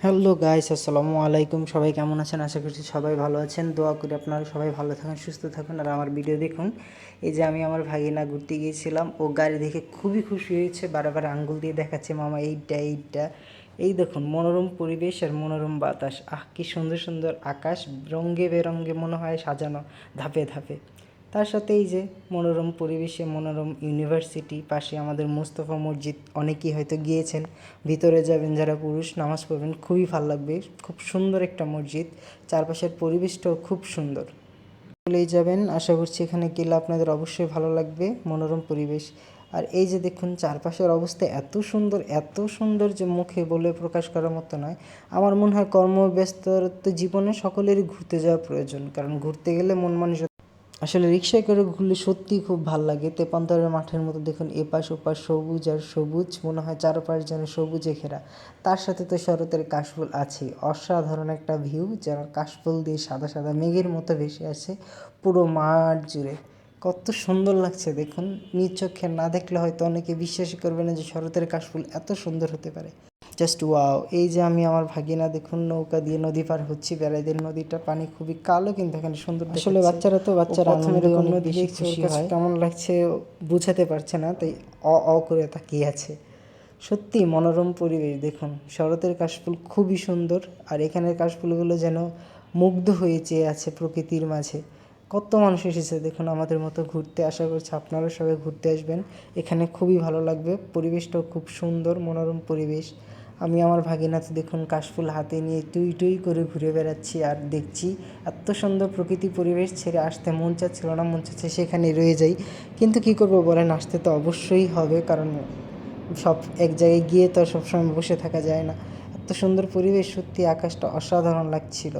Hello guys, আসসালামু আলাইকুম। সবাই কেমন আছেন? আশা করছি সবাই ভালো আছেন। দোয়া করি আপনারা সবাই ভালো থাকুন, সুস্থ থাকুন আর আমার ভিডিও দেখুন। এই যে আমি আমার ভাগিনা ঘুরতে গিয়েছিলাম, ও গাড়ি দেখে খুবই খুশি হয়েছে, বারবার আঙ্গুল দিয়ে দেখাচ্ছে মামা এইটা এইটা। এই দেখুন মনোরম পরিবেশ আর মনোরম বাতাস, কি সুন্দর সুন্দর আকাশ, রঙে বেরঙে মনে হয় সাজানো ধাপে ধাপে। তার সাথে এই যে মনোরম পরিবেশে মনোরম ইউনিভার্সিটি, পাশে আমাদের মুস্তফা মসজিদ, অনেকেই হয়তো গিয়েছেন। ভিতরে যাবেন যারা পুরুষ, নামাজ পড়বেন, খুবই ভালো লাগবে। খুব সুন্দর একটা মসজিদ, চারপাশের পরিবেশটাও খুব সুন্দর। চলেই যাবেন, আশা করছি এখানে গেলে আপনাদের অবশ্যই ভালো লাগবে, মনোরম পরিবেশ। আর এই যে দেখুন চারপাশের অবস্থা এত সুন্দর, এত সুন্দর যে মুখে বলে প্রকাশ করার মতো নয়। আমার মনে হয় কর্মব্যস্ত জীবনে সকলেরই ঘুরতে যাওয়া প্রয়োজন, কারণ ঘুরতে গেলে মন মানসিক আসলে রিক্সায় করে ঘুরলে সত্যিই খুব ভালো লাগে। তেপান্তরের মাঠের মতো দেখুন, এপাশ ওপাশ সবুজ আর সবুজ, মনে হয় চারপাশ যেন সবুজে ঘেরা। তার সাথে তো শরতের কাশফুল আছেই, অসাধারণ একটা ভিউ, যেন কাশফুল দিয়ে সাদা সাদা মেঘের মতো ভেসে আছে পুরো মাঠ জুড়ে। কত সুন্দর লাগছে দেখুন, নিজ চোখে না দেখলে হয়তো অনেকে বিশ্বাসই করবে না যে শরতের কাশফুল এত সুন্দর হতে পারে। Just wow! এই যে আমি আমার ভাগিনা দেখুন নৌকা দিয়ে নদী পার হচ্ছি, বেড়াইদের নদীটা পানি খুবই কালো, কিন্তু এখানে সুন্দর আসলে বাচ্চারা তো বাচ্চারা প্রথমে এরকম নদী দেখছে, ওর কাছে কেমন লাগছে বুঝাতে পারছে না, তাই অ করে তাকিয়ে আছে। সত্যি মনোরম পরিবেশ দেখুন, শরতের কাশফুল খুবই সুন্দর, আর এখানের কাশফুলগুলো যেন মুগ্ধ হয়ে চেয়ে আছে প্রকৃতির মাঝে। কত মানুষ এসেছে দেখুন আমাদের মতো ঘুরতে, আশা করছি আপনারা সবাই ঘুরতে আসবেন, এখানে খুবই ভালো লাগবে। পরিবেশটাও খুব সুন্দর, মনোরম পরিবেশ। আমি আমার ভাগিনাতে দেখুন কাশফুল হাতে নিয়ে টুই টুই করে ঘুরে বেড়াচ্ছি আর দেখছি এত সুন্দর প্রকৃতি পরিবেশ, ছেড়ে আসতে মন চাচ্ছিল না, মন চাচ্ছে সেখানে রয়ে যাই। কিন্তু কী করবো বলেন, আসতে তো অবশ্যই হবে, কারণ সব এক জায়গায় গিয়ে তো সবসময় বসে থাকা যায় না। এত সুন্দর পরিবেশ, সত্যি আকাশটা অসাধারণ লাগছিল।